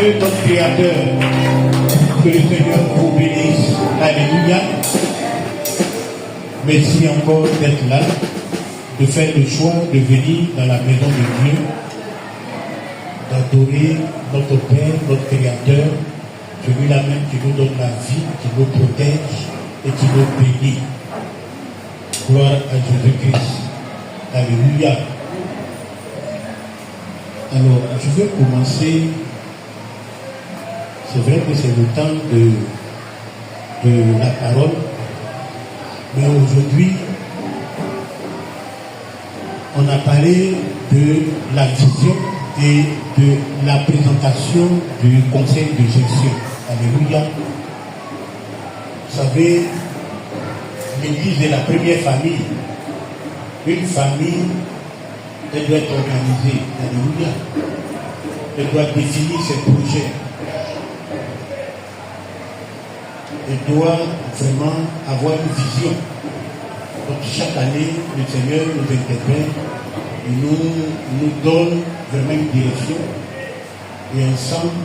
Dieu, notre Créateur, que le Seigneur vous bénisse. Alléluia. Merci encore d'être là, de faire le choix de venir dans la maison de Dieu, d'adorer notre Père, notre Créateur, celui-là même qui nous donne la vie, qui nous protège et qui nous bénit. Gloire à Jésus-Christ. Alléluia. Alors, je vais commencer. C'est vrai que c'est le temps de la parole, mais aujourd'hui, on a parlé de la vision et de la présentation du conseil de gestion. Alléluia. Vous savez, l'Église est la première famille. Une famille, elle doit être organisée. Alléluia. Elle doit définir ses projets. Elle doit vraiment avoir une vision. Donc chaque année, le Seigneur nous interpelle et nous donne vraiment une direction. Et ensemble,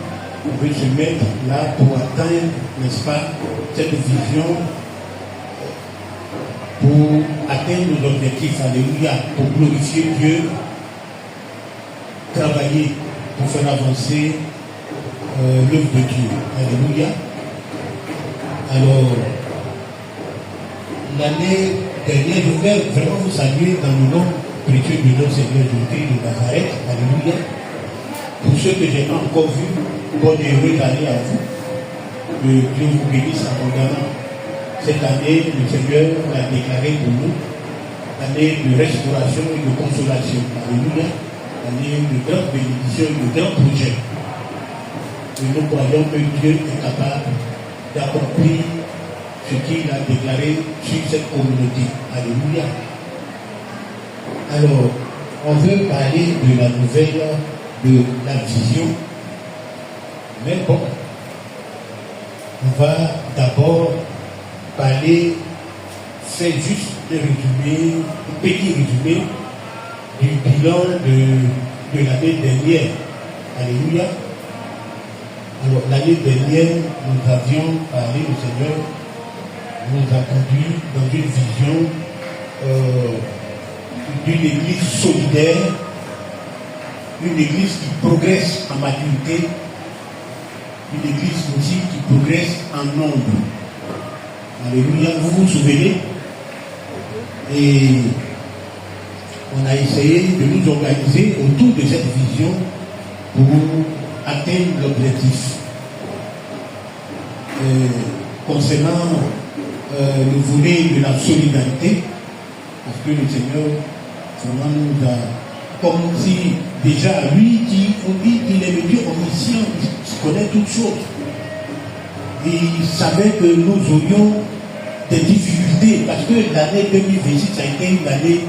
on veut se mettre là pour atteindre, n'est-ce pas, cette vision, pour atteindre nos objectifs. Alléluia. Pour glorifier Dieu, travailler pour faire avancer l'œuvre de Dieu. Alléluia. Alors, l'année dernière, je voudrais vraiment vous saluer dans le nom précieux de notre Seigneur Jésus-Christ de Nazareth. Alléluia. Pour ceux que je n'ai pas encore vus, bonne et heureuse année à vous. Que Dieu vous bénisse abondamment. Cette année, le Seigneur l'a déclaré pour nous, année de restauration et de consolation. Alléluia. Année de grande bénédiction et de grands projets. Et nous croyons que Dieu est capable d'accomplir ce qu'il a déclaré sur cette communauté. Alléluia. Alors, on veut parler de la nouvelle de la vision. Mais bon, on va d'abord parler, faire juste un résumé, un petit résumé du bilan de l'année dernière. Alléluia. Alors, l'année dernière, nous avions parlé, le Seigneur nous a conduit dans une vision d'une église solidaire, une église qui progresse en maturité, une église aussi qui progresse en nombre. Alléluia, vous vous souvenez? Et on a essayé de nous organiser autour de cette vision pour atteindre l'objectif. Concernant le volet de la solidarité, parce que le Seigneur vraiment nous a, comme si déjà lui on dit qu'il est le Dieu omniscient, il connaît toutes choses. Et il savait que nous aurions des difficultés, parce que l'année 2026 a été une année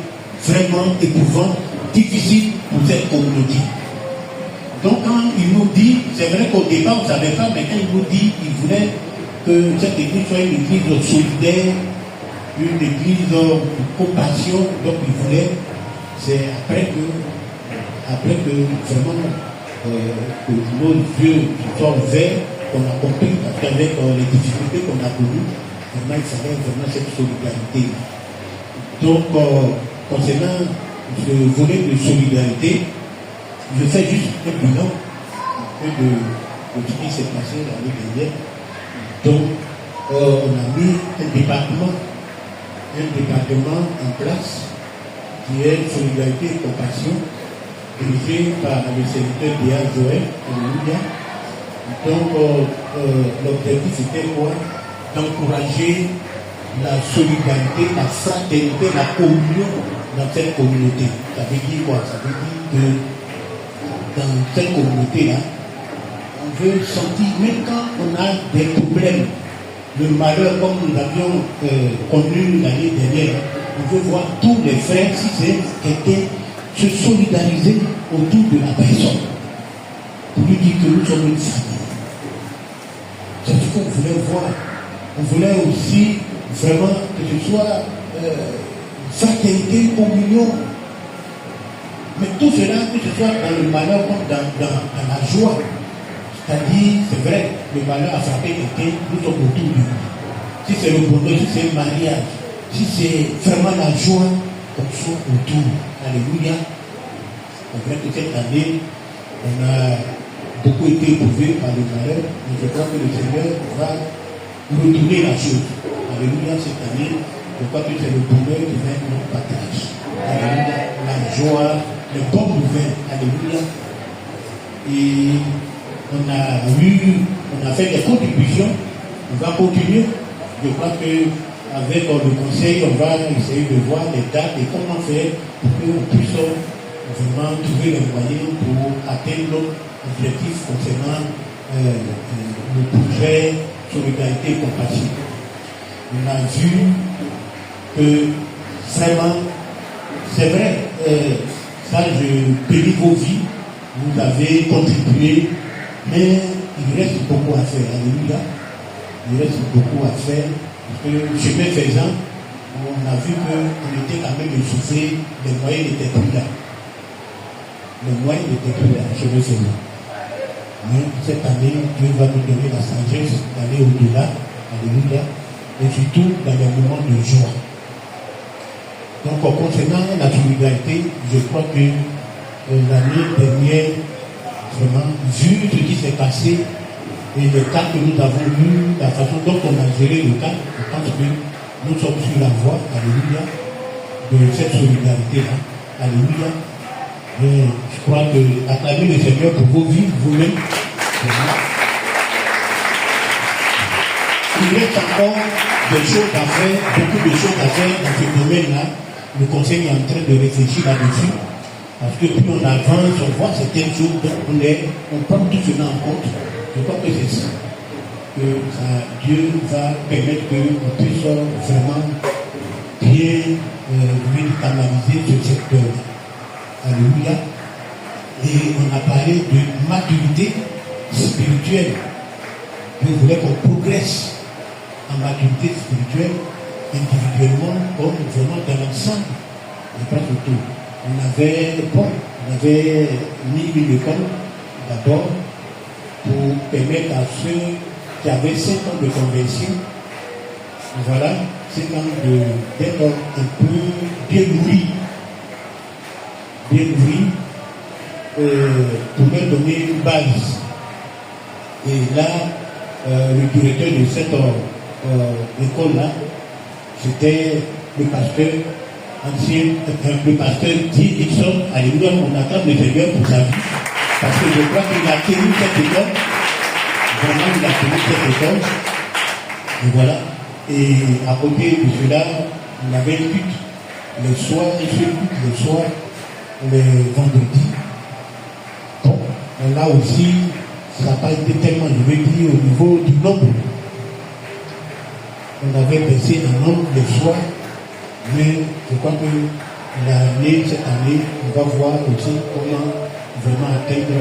vraiment éprouvante, difficile pour cette communauté. Donc quand il nous dit, c'est vrai qu'au départ on ne savait pas, mais quand il nous dit qu'il voulait que cette église soit une église solidaire, une église de compassion, donc il voulait, c'est après que vraiment que nos yeux soient ouverts, qu'on a compris, parce qu'avec les difficultés qu'on a connues, vraiment il fallait vraiment cette solidarité. Donc concernant ce volet de solidarité, je fais juste un bilan de ce qui s'est passé l'année dernière. Donc, on a mis un département en place qui est Solidarité et Compassion, dirigé par le sénateur Béa Joël. Alléluia. Donc, l'objectif était quoi? D'encourager la solidarité, la fraternité, la communion dans cette communauté. Ça veut dire quoi? Ça veut dire que dans cette communauté-là, on veut sentir, même quand on a des problèmes, le malheur comme nous l'avions connu l'année dernière, on veut voir tous les frères, si c'est quelqu'un, se solidariser autour de la personne, pour lui dire que nous sommes une famille. C'est ce qu'on voulait voir. On voulait aussi vraiment que ce soit fraternité, communion. Mais tout cela, que ce soit dans le malheur comme dans la joie. C'est-à-dire, c'est vrai, le malheur a frappé quelqu'un, nous sommes autour de lui. Si c'est le bonheur, si c'est un mariage, si c'est vraiment la joie, on soit autour. Alléluia. C'est vrai que cette année, on a beaucoup été éprouvés par le malheur, mais je crois que le Seigneur va retourner la chose. Alléluia, cette année, je crois que c'est le bonheur qui va être notre partage. Alléluia, la joie, les bonnes nouvelles. Alléluia. Et on a fait des contributions, on va continuer. Je crois qu'avec le conseil, on va essayer de voir les dates et comment faire pour qu'on puisse vraiment trouver les moyens pour atteindre notre objectif concernant le projet Solidarité et Compassion. On a vu que vraiment, c'est vrai, ça je bénis vos vies, vous avez contribué, mais il reste beaucoup à faire. Alléluia. Il reste beaucoup à faire. Parce que chemin faisant, on a vu qu'on était quand même essoufflé, les moyens n'étaient plus là. Les moyens n'étaient plus là, chemin faisant. Mais cette année, Dieu va nous donner la sagesse d'aller au-delà. Alléluia. Et surtout dans les moments de joie. Donc, concernant la solidarité, je crois que l'année dernière, vraiment, vu ce qui s'est passé et le cas que nous avons eu, la façon dont on a géré le cas, je pense que nous sommes sur la voie, alléluia, de cette solidarité-là. Alléluia. Et je crois que acclamer le Seigneur pour vos vies, vous-même. Il reste encore des choses à faire, beaucoup de choses à faire dans ce domaine-là. Le conseil est en train de réfléchir là-dessus. Parce que plus on avance, on voit certaines choses, on prend tout cela en compte. Je crois que c'est ça. Que Dieu va permettre qu'on puisse vraiment bien canaliser ce secteur. Alléluia. Et on a parlé de maturité spirituelle. Dieu voulait qu'on progresse en maturité spirituelle, individuellement, comme vraiment dans l'ensemble. Et pas tout. On avait mis une école d'abord pour permettre à ceux qui avaient 5 ans de conversion, voilà, 5 ans d'être un peu bien nourris, pour leur donner une base. Et là, le directeur de cette école-là, c'était le pasteur ancien, le pasteur T. Dixon. Alléluia, on acclame le Seigneur pour sa vie. Parce que je crois qu'il a tenu cette école. Vraiment, il a tenu cette école. Et voilà. Et à côté de cela, on avait une lutte les soirs, et ce lutte les soirs, les vendredis. Bon, et là aussi, ça n'a pas été tellement, je vais dire, au niveau du nombre. On avait baissé le nombre les soirs, mais je crois que cette année, on va voir aussi comment vraiment atteindre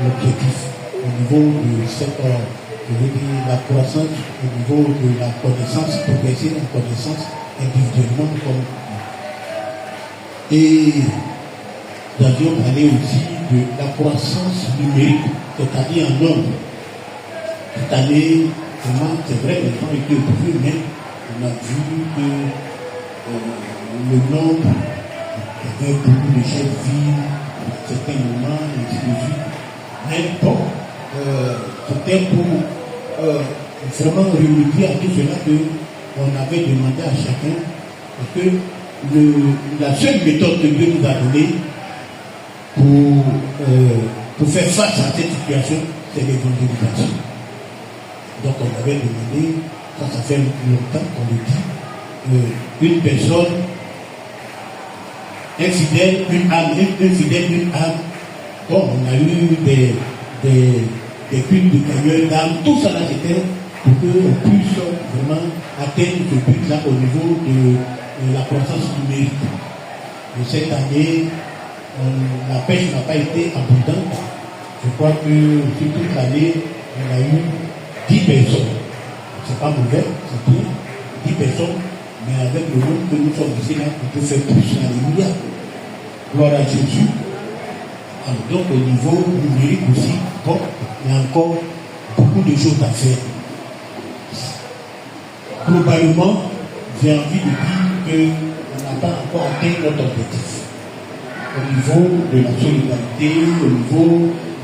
l'objectif au niveau de cette, je veux dire, la croissance, au niveau de la connaissance, progresser en connaissance individuellement comme. Et nous avions parlé aussi de la croissance numérique, c'est-à-dire en nombre. Cette année, vraiment, c'est vrai, les gens étaient éprouvés, mais on a vu que le nombre, il y avait beaucoup de choses vides, à certains moments, et ainsi de suite. Mais bon, c'était pour vraiment remédier à tout cela qu'on avait demandé à chacun, parce que la seule méthode que Dieu nous a donnée pour faire face à cette situation, c'est l'évangélisation. Donc on avait demandé, ça fait longtemps qu'on le dit, une personne, un fidèle, une âme, un fidèle, une âme. Bon, on a eu des cultes de Seigneur d'âme, tout ça là c'était pour qu'on puisse vraiment atteindre ce but-là au niveau de la croissance numérique. Et cette année, la pêche n'a pas été abondante. Je crois que sur toute l'année, on a eu 10 personnes. C'est pas mauvais, c'est bien. 10 personnes, mais avec le nombre que nous sommes ici là, on peut faire plus. Alléluia. Gloire à Jésus. Alors, Donc au niveau numérique aussi, bon, il y a encore beaucoup de choses à faire. Globalement, j'ai envie de dire qu'on n'a pas encore atteint notre objectif. Au niveau de la solidarité, au niveau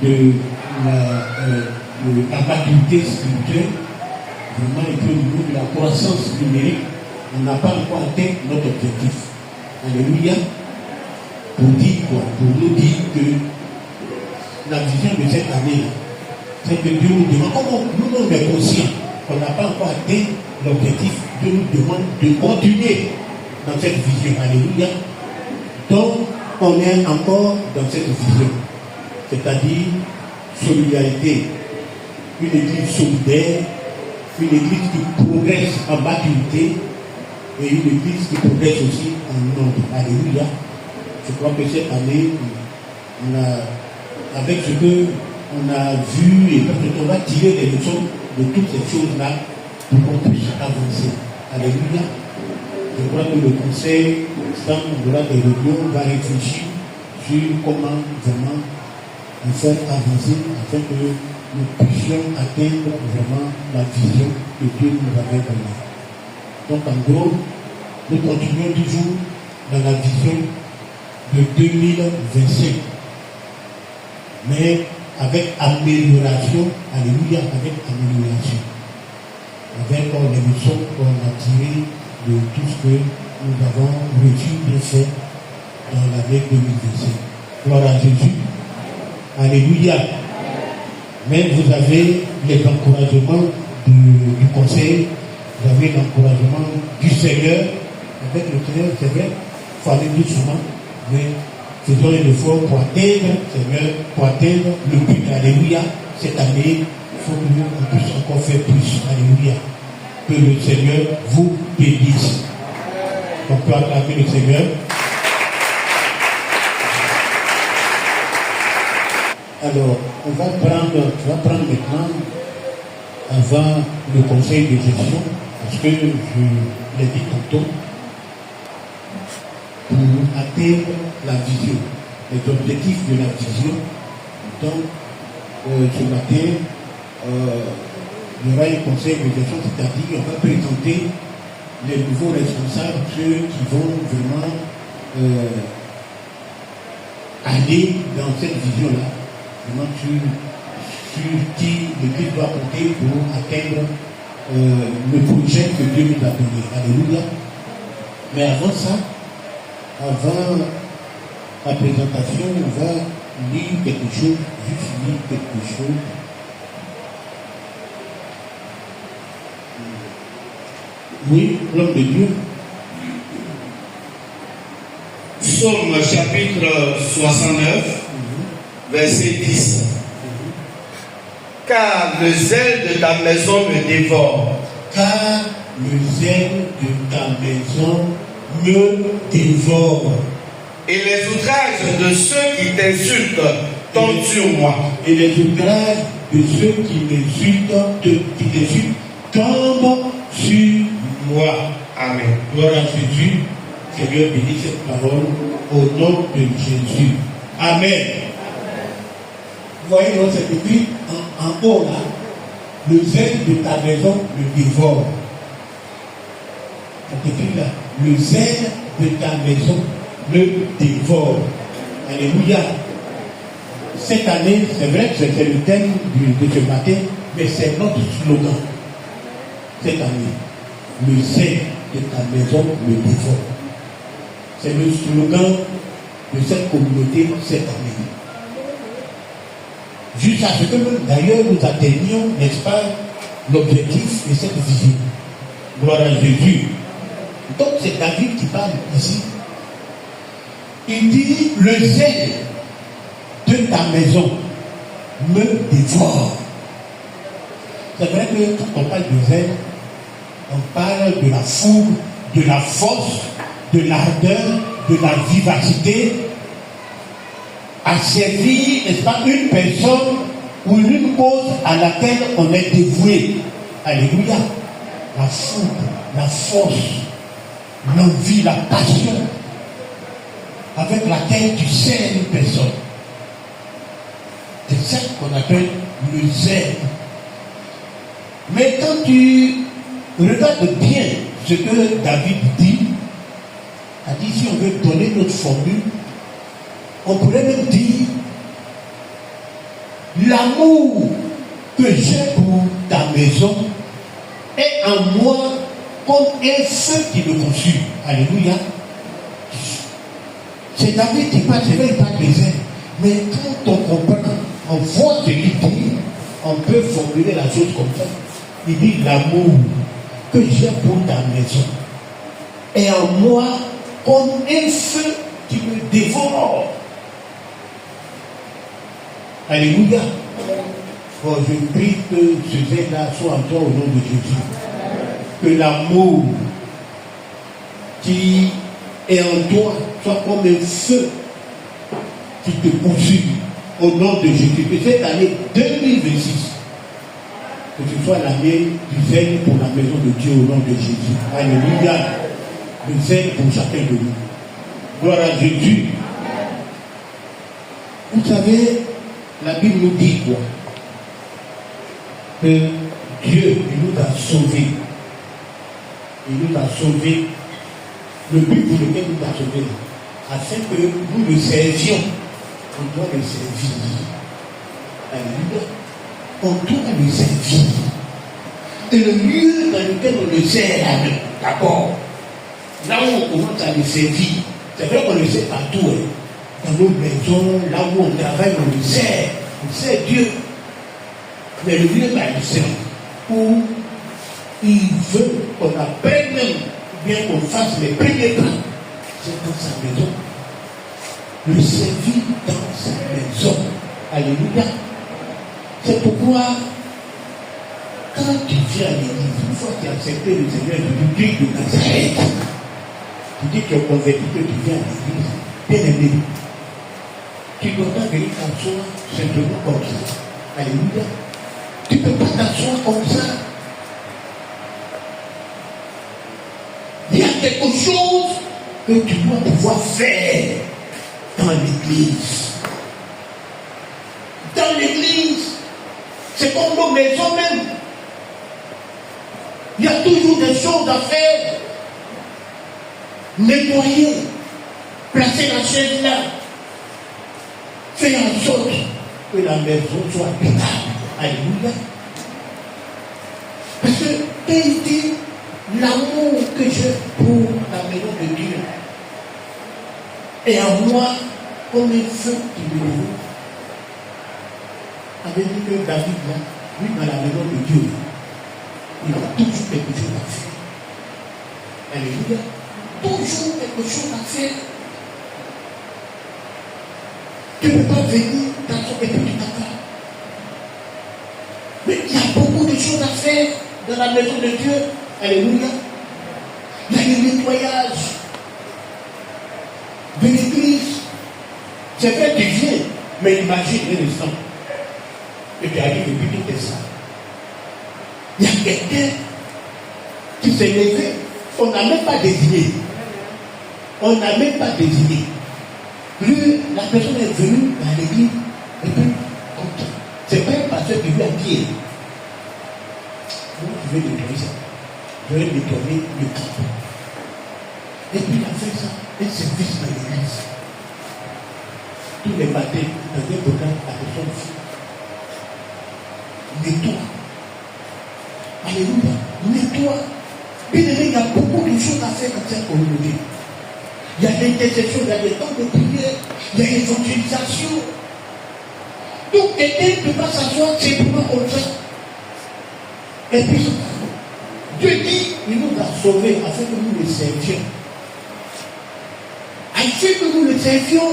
de la maturité spirituelle, vraiment, et puis au niveau de la croissance numérique, on n'a pas encore atteint notre objectif. Alléluia. Pour dire quoi? Pour nous dire que la vision de cette année, c'est que Dieu nous demande, comme nous sommes conscients qu'on n'a pas encore atteint l'objectif, Dieu nous demande de continuer dans cette vision. Alléluia. Donc, on est encore dans cette vision, c'est-à-dire solidarité, une église solidaire, une église qui progresse en maturité et une église qui progresse aussi en nombre. Alléluia. Je crois que cette année, on a, avec ce qu'on a vu, et on va tirer les leçons de toutes ces choses-là pour qu'on puisse avancer. Alléluia. Je crois que le conseil, sans aura des réunions, va réfléchir sur comment vraiment nous faire avancer afin que nous puissions atteindre vraiment la vision que Dieu nous avait donnée. Donc en gros, nous continuons toujours dans la vision de 2025, mais avec amélioration, alléluia, avec amélioration, avec les leçons qu'on a tirées de tout ce que nous avons reçu de faire dans l'année 2025. Gloire à Jésus. Alléluia. Mais vous avez les encouragements du conseil, vous avez l'encouragement du Seigneur. Avec le Seigneur, c'est vrai, il faut aller doucement, mais faisons un effort pour atteindre, Seigneur, pour atteindre le but. Alléluia. Cette année, il faut que nous puissions encore faire plus. Alléluia. Que le Seigneur vous bénisse. On peut acclamer le Seigneur. Alors, on va prendre maintenant, avant le conseil de gestion, parce que je l'ai dit tantôt, pour atteindre la vision, les objectifs de la vision. Donc, ce matin, il y aura un conseil de gestion, c'est-à-dire on va présenter les nouveaux responsables, ceux qui vont vraiment aller dans cette vision-là, vraiment sur qui l'Église doit compter pour atteindre le projet que Dieu nous a donné. Alléluia. Mais avant ça, avant la présentation, on va lire quelque chose, juste lire quelque chose. Oui, l'homme de Dieu. Psaume chapitre 69, verset 10. Car le zèle de ta maison me dévore. Car le zèle de ta maison me dévore. Et les outrages de ceux qui t'insultent tombent sur moi. Et les outrages de ceux qui m'insultent tombent sur moi. Amen. Gloire à Jésus. Seigneur, bénis cette parole au nom de Jésus. Amen. Vous voyez, donc c'est écrit en haut là, le zèle de ta maison me dévore. C'est écrit là, le zèle de ta maison me dévore. Alléluia. Cette année, c'est vrai que c'est le thème de ce matin, mais c'est notre slogan. Cette année, le zèle de ta maison me dévore. C'est le slogan de cette communauté cette année. Jusqu'à ce que nous, d'ailleurs, nous atteignions, n'est-ce pas, l'objectif de cette vision. Gloire à Jésus. Donc c'est David qui parle ici. Il dit, le zèle de ta maison me dévore. C'est vrai que quand on parle de zèle, on parle de la fougue, de la force, de l'ardeur, de la vivacité, à servir, n'est-ce pas, une personne ou une cause à laquelle on est dévoué. Alléluia. La fougue, la force, l'envie, la passion avec laquelle tu sers une personne. qu'on appelle le zèle. Mais quand tu regardes bien ce que David dit, a dit si on veut donner notre formule, on pourrait même dire l'amour que j'ai pour ta maison est en moi comme un feu qui me consume. Alléluia. C'est David qui parle, c'est vrai, il parle des ailes. Mais quand on comprend, on voit ce qu'il dit, on peut formuler la chose comme ça. Il dit l'amour que j'ai pour ta maison est en moi comme un feu qui me dévore. Alléluia. Bon, je prie que ce zèle-là soit en toi au nom de Jésus. Que l'amour qui est en toi soit comme un feu qui te consume au nom de Jésus. Que cette année 2026, que ce soit l'année du zèle pour la maison de Dieu au nom de Jésus. Alléluia. Le zèle pour chacun de nous. Gloire à Jésus. Vous savez, la Bible nous dit quoi? Que Dieu, il nous a sauvés. Il nous a sauvés. Le but pour lequel il nous a sauvés, afin que nous le servions, on doit le servir. Alléluia. On doit le servir. Et le lieu dans lequel on le sert, d'abord, là où on commence à le servir, c'est vrai qu'on le sert partout, hein. Dans nos maisons, là où on travaille, on sert Dieu. Mais le lieu va le servir, où il veut qu'on apprenne même, bien qu'on fasse les premiers pas, c'est dans sa maison. Le servir dans sa maison. Alléluia. C'est pourquoi, quand tu viens à l'église, une fois que tu as accepté le Seigneur Jésus de Nazareth, tu dis que tu es convaincu que tu viens à l'église, bien aimé, tu ne dois pas venir t'asseoir simplement comme ça. Alléluia. Tu ne peux pas t'asseoir comme ça. Il y a quelque chose que tu dois pouvoir faire dans l'église. Dans l'église, c'est comme nos maisons même. Il y a toujours des choses à faire. Nettoyer, placer la chaise là, faire en sorte que la maison soit habitable. Alléluia. Parce que quand il dit l'amour que j'ai pour la maison de Dieu est en moi comme un feu qui me dévore. Avec dit que David, là, lui, dans la maison de Dieu, il a toujours quelque chose à faire. Alléluia. Toujours quelque chose à faire. Tu ne peux pas venir dans ton et puis tu t'attends. Mais il y a beaucoup de choses à faire dans la maison de Dieu. Alléluia. Il y a le nettoyage de l'église. C'est vrai que tu viens, mais imagine un instant. Et tu arrives et puis tout est ça. Il y a quelqu'un qui s'est levé. On n'a même pas désigné. On n'a même pas désigné. Lui, la personne est venue dans l'église et puis, c'est pas un pasteur qui lui a dit moi, je vais nettoyer ça. Je vais nettoyer le camp. Et puis il a fait ça, un service dans l'église. Tous les matins, dans un programme à personne nettoie. Alléluia. Nettoie. Bien aimé, il y a beaucoup de choses à faire dans cette communauté. Il y a l'intercession, il y a des temps de prière, il y a l'évangélisation. Donc quelqu'un ne peut pas s'asseoir simplement comme ça. Et puis, Dieu dit, il nous a sauvés afin que nous le servions. Afin que nous le servions.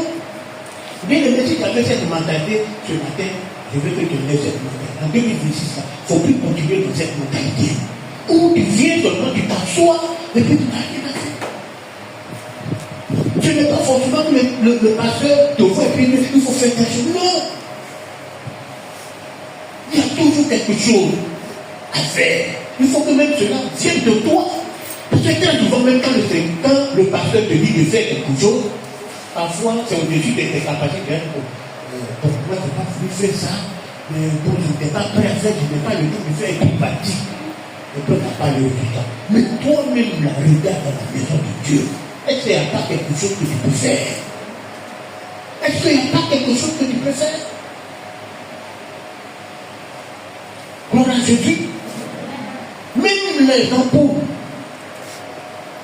Bien aimé, si tu avais cette mentalité ce matin, je veux que tu lèves cette mentalité. En 2026, il ne faut plus continuer dans cette mentalité. Où tu viens seulement, tu t'assois, et puis tu n'as rien à faire. Ce n'est pas forcément que le pasteur te voit et puis il faut faire quelque chose. Non. Il y a toujours quelque chose à faire. Il faut que même cela vienne de toi. Parce que très souvent, même quand le pasteur te dit de faire quelque chose, parfois c'est au-dessus de tes capacités. Pourquoi tu n'as pas voulu faire ça? Mais bon, je n'étais pas prêt à faire, je n'ai pas le temps de faire une partie. On peut pas le résultat. Mais toi-même, la regarde dans la maison de Dieu. Est-ce qu'il n'y a pas quelque chose que tu peux faire? Est-ce qu'il n'y a pas quelque chose que tu peux faire? Gloire à Jésus. Même les ampoules.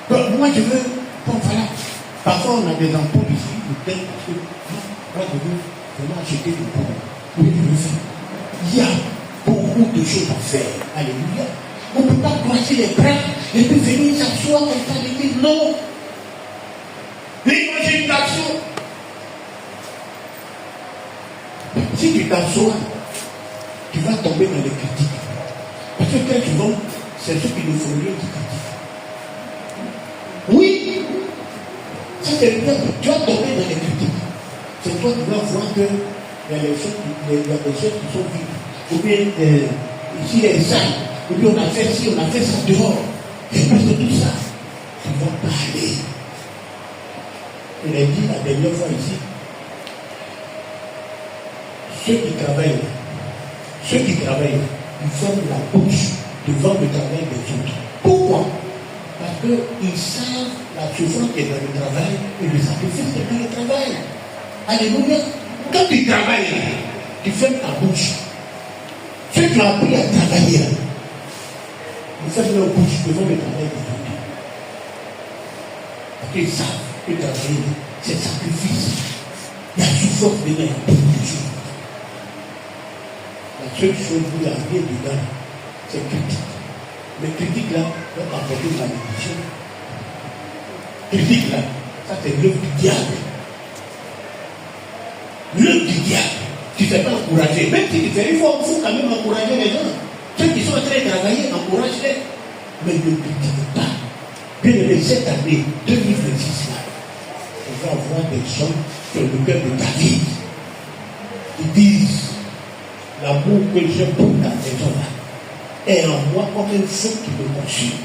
Donc, moi, je veux. Bon, voilà. Parfois, on a des ampoules ici, peut-être parce que moi, je veux vraiment acheter des pompes. Oui, je veux faire. Il y a beaucoup de choses à faire. Alléluia. On ne peut pas croiser les bras et puis venir s'asseoir comme ça et dire non. L'évangélisation. Si tu t'assois, tu vas tomber dans les critiques. Parce que très souvent, c'est ceux qui nous font rire qui critiquent. Oui, ça c'est bien, tu vas tomber dans les critiques. C'est toi qui vas voir que il y a des choses qui sont vides. Ou bien ici les salles. Et puis on a fait ci, on a fait ça dehors. Et parce que tout ça, tu vas parler. Je l'ai dit la dernière fois ici. Ceux qui travaillent, ils ferment la bouche devant le travail des autres. Pourquoi? Parce qu'ils savent la souffrance qui est dans le travail et le sacrifice qui est dans le travail. Alléluia. Quand tu travailles, tu fermes ta bouche. Ceux qui ont appris à travailler, ils ferment leur bouche devant le travail des autres. Parce qu'ils savent que travailler, c'est sacrifice. Il y a souffrance dedans, il y a beaucoup de choses. La seule chose où il y a rien dedans, c'est critique. Mais critique là, doit apporter de la malédiction. Critique là, ça c'est l'œuvre du diable. L'œuvre du diable. Tu ne fais pas encourager. Même si tu fais, il faut quand même encourager les gens. Ceux qui sont en train de travailler, encourage-les. Mais ne critique pas. Bien aimé, cette année 2026 là, on va avoir des gens qui ont le cœur de David. Ils disent, l'amour que j'ai pour ta maison là est en moi comme un feu qui me consume.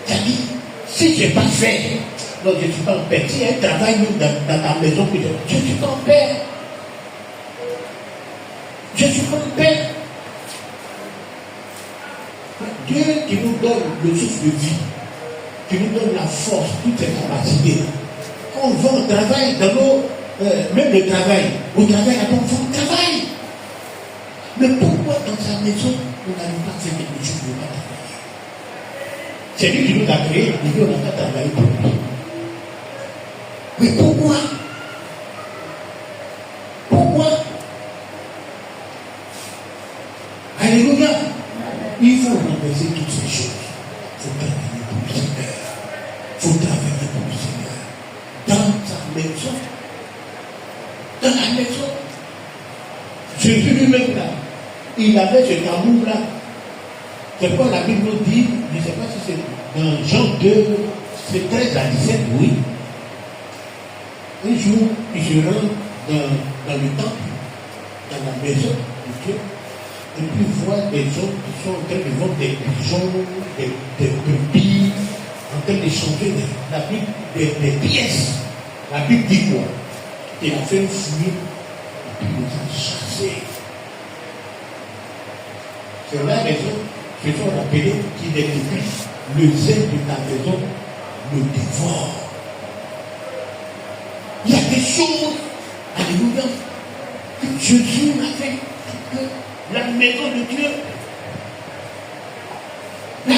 C'est-à-dire, si je n'ai pas fait, donc je ne suis pas en paix. S'il y a un travail dans ta maison, je ne suis pas en paix. Je ne suis pas en paix. Dieu qui nous donne le souffle de vie, qui nous donne la force, toutes ces capacités. Quand on va au travail, dans nos, même le travail, au travail, on va au travail. Mais pourquoi dans sa maison, on n'arrive pas à faire quelque chose de pas travailler? C'est lui qui nous a créé, il dit on n'a pas travaillé pour lui. Mais pourquoi? Pourquoi? Alléluia! Il faut renverser toutes ces choses. Il faut travailler pour le Seigneur. Il faut travailler pour le Seigneur. Dans sa maison. Dans la maison. Jésus lui-même là. Il avait cet amour-là. C'est quoi la Bible nous dit? Je ne sais pas si c'est dans Jean 2, c'est 13 à 17, oui. Un jour, il se rend dans le temple, dans la maison de Dieu, et puis il voit des hommes qui sont en train de vendre des pigeons, des brebis, en train d'échanger des pièces. La Bible dit quoi? Il a fait une fouille, et puis il les a chassés. C'est la raison qu'ils sont rappelés qu'il est écrit, le zèle de ta maison le dévore. Il y a des choses, alléluia, que Jésus a fait, que la maison de Dieu, il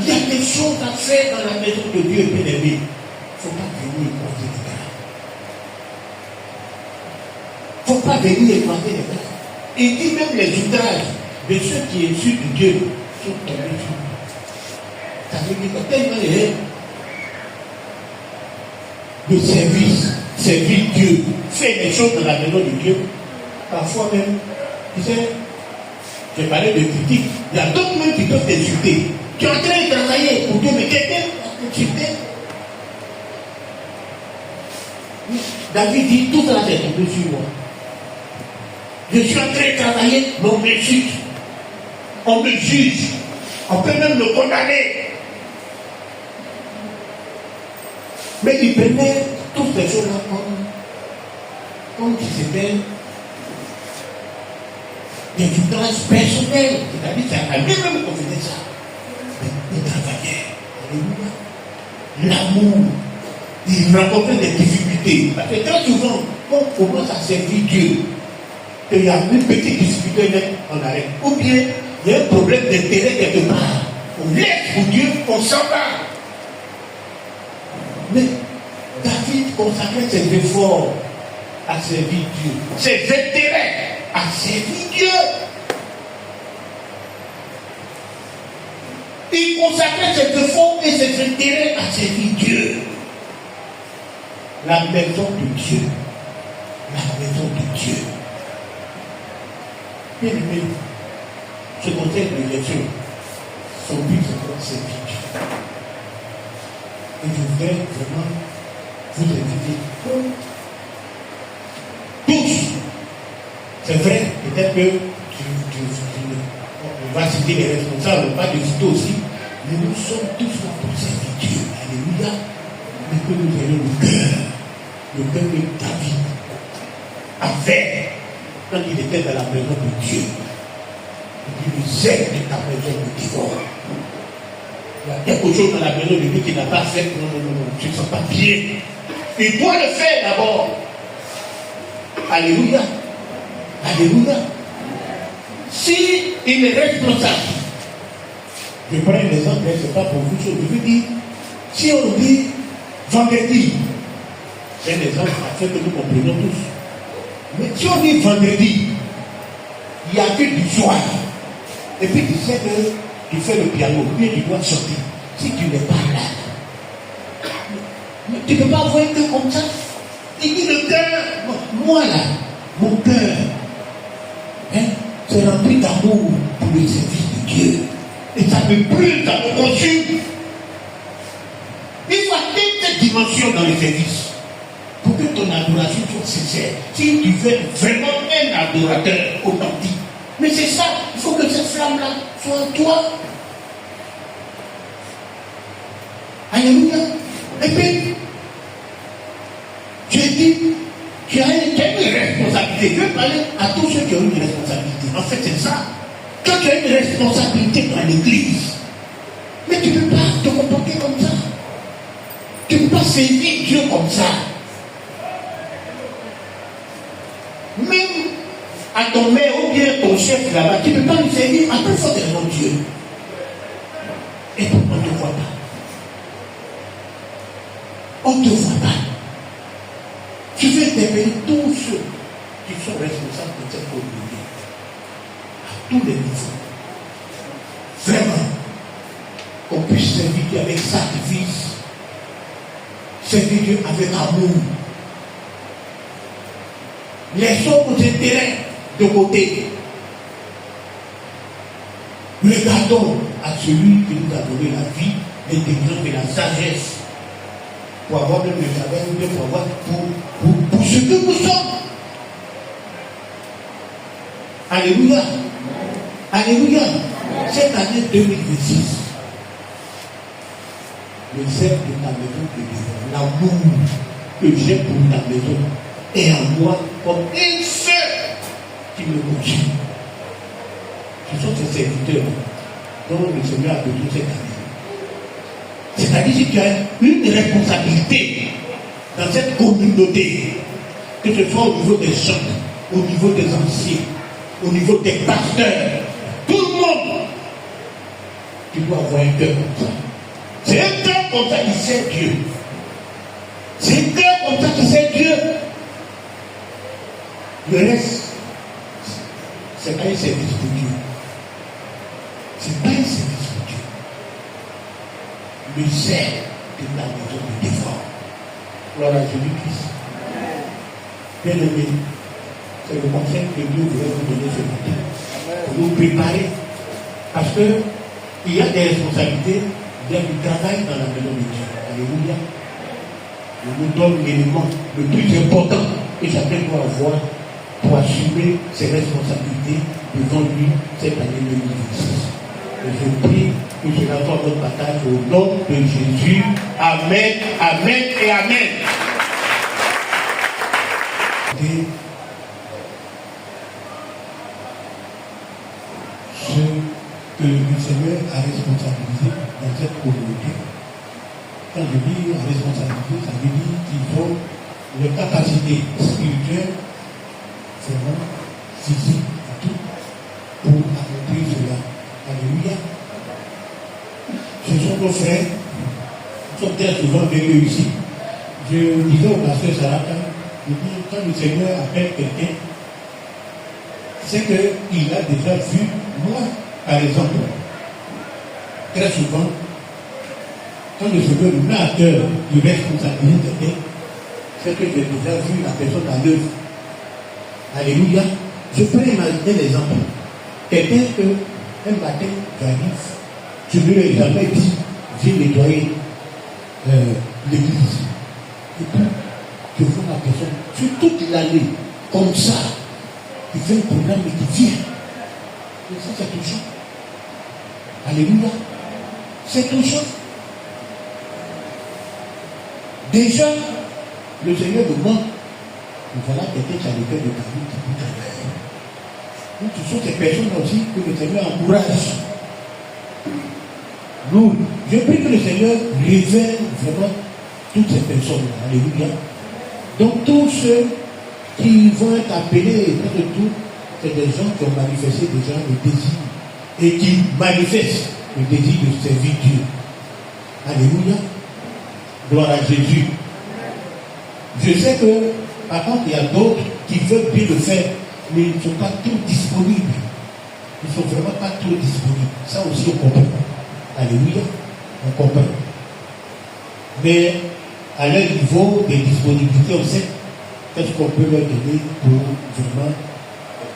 y a des choses à faire dans la maison de Dieu, bien aimé. Il ne faut pas venir écraser les bras. Il ne faut pas venir écraser les bras. Il dit même les outrages de ceux qui insultent Dieu sont tombés sur lui. Ça veut dire que tellement il est de servir Dieu, faire des choses dans la maison de Dieu. Parfois même, tu sais, j'ai parlé de critique. Il y a d'autres même qui peuvent t'insulter. Tu es en train de travailler pour Dieu, mais quelqu'un va t'insulter. David dit, tout ça c'est tombé sur moi. Je suis en train de travailler, mais on m'insulte. On me juge. On peut même me condamner. Mais il prenait toutes ces choses-là comme si c'était des violences personnelles. C'est-à-dire que c'est à lui-même qu'on faisait ça. Mais il travaillait. Alléluia. L'amour. Il rencontrait des difficultés. Parce que très souvent, quand on commence à servir Dieu, il y a une petite difficulté, on arrête. Ou bien, il y a un problème d'intérêt quelque part. On laisse pour Dieu, on s'en va. Mais David consacrait ses efforts à servir Dieu, ses intérêts à servir Dieu. Il consacrait ses efforts et ses intérêts à servir Dieu. La maison de Dieu. La maison de Dieu. Bien aimé, ce contexte de lecture, son but c'est pour servir Dieu. Et je voudrais vraiment vous inviter tous. C'est vrai, peut-être que on va citer les responsables, pas de citer aussi, mais nous sommes tous là pour servir Dieu. Alléluia. Mais que nous ayons le cœur que David avait quand il était dans la maison de Dieu. Il dit, le zèle de ta maison me dévore. Il y a quelque chose dans la maison de Dieu qui n'a pas fait. Non, tu ne sens pas bien. Il doit le faire d'abord. Alléluia. Alléluia. Si il est responsable, je prends un exemple, ce n'est pas pour vous, je veux dire, si on dit vendredi, c'est un exemple afin que nous comprenions tous. Mais si on dit vendredi, il y a que du soir, et puis tu sais que tu fais le piano, bien tu dois sortir. Si tu n'es pas là, tu ne peux pas avoir un cœur comme ça. Il dit le cœur, moi là, mon cœur, c'est rempli d'amour pour le service de Dieu. Et ça me brûle, ça me consume. Il faut atteindre cette dimension dans le service. Pour que ton adoration soit sincère. Si tu veux vraiment un adorateur authentique. Mais c'est ça, il faut que cette flamme-là soit en toi. Alléluia. Et puis, j'ai dit, tu as une responsabilité. Je vais parler à tous ceux qui ont une responsabilité. En fait, c'est ça. Quand tu as une responsabilité dans l'église, mais tu ne peux pas te comporter comme ça. Tu ne peux pas servir Dieu comme ça. Même à ton maire ou bien ton chef là-bas, tu ne peux pas lui servir à plus forte raison Dieu. Et on ne te voit pas. On ne te voit pas. Tu veux interpeller tous ceux qui sont responsables de cette communauté. À tous les niveaux. Vraiment. Qu'on puisse servir Dieu avec sacrifice. Servir Dieu avec amour. Laissons nos intérêts de côté. Regardons à celui qui nous a donné la vie, l'intelligence et la sagesse pour avoir même le travail, pour avoir pour ce que nous sommes. Alléluia. Alléluia. Cette année 2026, le zèle de ta maison te dévore. L'amour que j'ai pour ta maison est en moi comme un feu qui me consume. Ce sont ces serviteurs dont le Seigneur a besoin cette année. C'est-à-dire si tu as une responsabilité dans cette communauté, que ce soit au niveau des chefs, au niveau des anciens, au niveau des pasteurs, tout le monde, tu dois avoir un cœur comme ça. C'est un cœur comme ça qui sait Dieu. C'est un cœur comme ça qui sait Dieu. Le reste, c'est pas un service pour Dieu. C'est pas un service pour Dieu. Le zèle de la maison de défense. Gloire à Jésus-Christ. Bien aimé, c'est le conseil que Dieu voulait vous donner ce matin. Pour nous préparer. Parce qu'il y a des responsabilités, il y a du travail dans la maison de Dieu. Alléluia. On nous donne l'élément le plus important que chacun doit avoir pour assumer ses responsabilités devant lui cette année 2026. Et je prie que cela soit notre partage au nom de Jésus. Amen, amen et amen. regarder ce que le Seigneur a responsabilisé dans cette communauté. Quand je dis responsabilité, ça veut dire qu'ils ont une capacité spirituelle, vraiment physique et tout, pour accomplir cela. Alléluia. Ce sont nos frères, nous sommes très souvent venus ici. Je disais au pasteur Saraka, je dis, quand le Seigneur appelle quelqu'un, c'est qu'il a déjà vu, moi, par exemple, très souvent, quand le Seigneur me met à cœur de responsabiliser quelqu'un, c'est que j'ai déjà vu la personne à l'œuvre. Alléluia. Je peux imaginer l'exemple. Quelqu'un que, un matin, j'arrive, je ne lui ai jamais dit, j'ai nettoyé l'église. Et puis, je vois la personne, sur toute l'année, comme ça, il fait un programme et qui vient. Et ça, c'est touchant. Alléluia. C'est touchant. Déjà, le Seigneur demande, voilà quelqu'un qui a le cœur de David qui peut travailler. Donc, ce sont ces personnes aussi que le Seigneur encourage. Nous, je prie que le Seigneur révèle vraiment toutes ces personnes-là. Alléluia. Donc, tous ceux qui vont être appelés, et de tout, c'est des gens qui ont manifesté déjà le désir et qui manifestent le désir de servir Dieu. Alléluia. Gloire à Jésus. Je sais que, par contre, il y a d'autres qui veulent bien le faire, mais ils ne sont pas trop disponibles. Ils ne sont vraiment pas trop disponibles. Ça aussi, on comprend. Alléluia. On comprend. Mais, à leur niveau des disponibilités, on sait qu'est-ce qu'on peut leur donner pour vraiment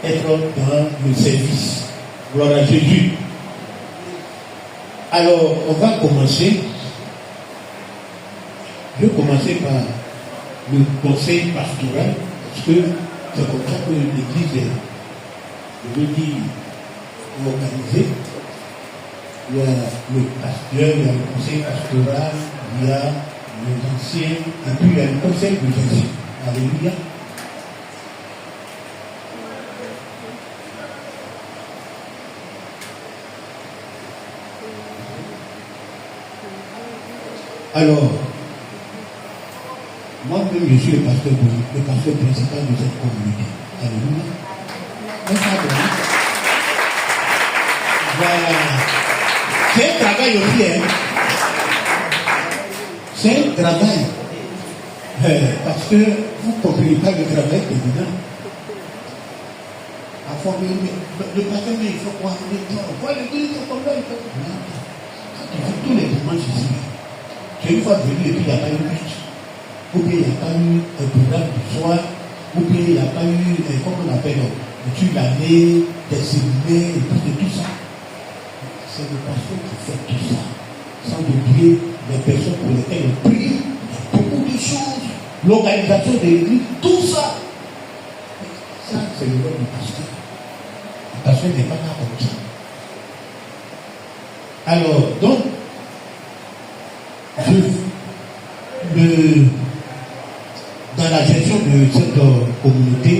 être dans le service. Gloire à Jésus. Alors, on va commencer. Je vais commencer par le conseil pastoral, parce que c'est comme ça que l'Église est, je veux dire, organisée. Il y a le pasteur, il y a le conseil pastoral, il y a les anciens, et puis il y a le conseil de Jésus. Alléluia. Alors, moi-même, je suis le pasteur principal de cette communauté. Alléluia. Voilà. C'est un travail aussi, hein. C'est un travail. Parce que vous ne comprenez pas le travail qui est dedans. Le pasteur, il faut croire le temps. Voilà, l'église, c'est comme ça, il faut. Quand on fait tous les dimanches ici, c'est une fois venu et puis il n'y a pas eu juste. Ou bien il n'y a pas eu un programme du soir, ou bien il n'y a pas eu, comment on appelle, toute l'année, des séminaires, et tout ça. C'est le pasteur qui fait tout ça. Sans oublier les personnes pour lesquelles on prie, beaucoup de choses, l'organisation de l'église, tout ça. Ça, c'est le rôle du pasteur. Le pasteur n'est pas là comme ça. Alors, donc, dans la gestion de cette communauté,